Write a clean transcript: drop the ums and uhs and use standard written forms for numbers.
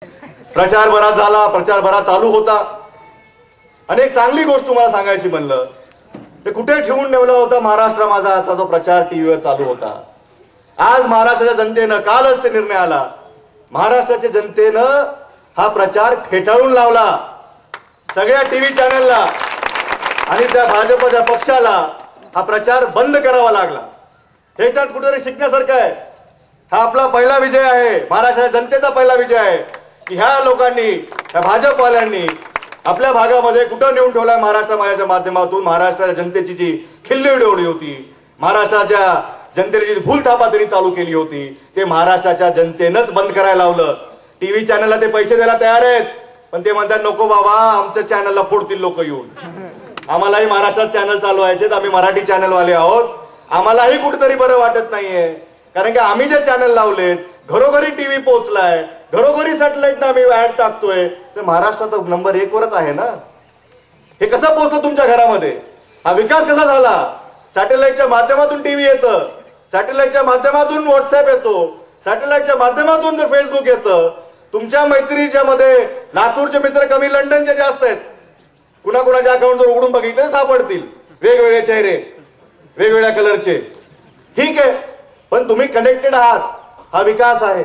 प्रचार बराच झाला, प्रचार बरा चालू होता. अनेक चांगली गोष्ट तुम्हाला सांगायची म्हणलं ते कुठे ठेवून ठेवला होता महाराष्ट्र माझा असा जो प्रचार टीव्हीवर चालू होता. आज महाराष्ट्राच्या जनतेनं कालच ते निर्णय आला. महाराष्ट्राच्या जनतेनं हा प्रचार फेटाळून लावला. सगळ्या टीव्ही चॅनलला आणि त्या भाजपच्या पक्षाला हा प्रचार बंद करावा लागला. ह्याच्यात कुठेतरी शिकण्यासारखं आहे. हा आपला पहिला विजय आहे, महाराष्ट्राच्या जनतेचा पहिला विजय आहे की ह्या लोकांनी, ह्या भाजपवाल्यांनी आपल्या भागामध्ये कुठं नेऊन ठेवलाय महाराष्ट्राच्या माध्यमातून. महाराष्ट्राच्या जनतेची जी खिल्ली उडवली होती, महाराष्ट्राच्या जनतेची जी भूलथापातरी चालू केली होती, ते महाराष्ट्राच्या जनतेनंच बंद करायला लावलं. टीव्ही चॅनलला ते पैसे द्यायला तयार आहेत, पण ते म्हणतात नको बाबा, आमच्या चॅनलला फोडतील लोक येऊन. आम्हालाही महाराष्ट्रात चॅनल चालवायचे, आम्ही मराठी चॅनलवाले आहोत. आम्हालाही कुठेतरी बरं वाटत नाहीये, कारण की आम्ही जे चॅनल लावलेत, घरोघरी टीव्ही पोहोचलाय, घरोघरी सॅटेलाइट आम्ही ऍड टाकतोय, तर महाराष्ट्रात नंबर 1 वरच आहे ना. हे कसं पोहोचलं तुमच्या घरामध्ये? हा विकास कसा झाला? सॅटेलाइटच्या माध्यमातून टीव्ही येतं, सॅटेलाइटच्या माध्यमातून व्हॉट्सअप येतो, सॅटेलाइटच्या माध्यमातून जर फेसबुक येतं. तुमच्या मैत्रीच्या मध्ये लातूरचे मित्र कमी, लंडनचे जास्त आहेत. कुणाकुणाच्या अकाउंट जर उघडून बघितले सापडतील वेगवेगळे चेहरे, वेगवेगळ्या कलरचे. ठीक आहे, पण तुम्ही कनेक्टेड आहात, हा विकास आहे.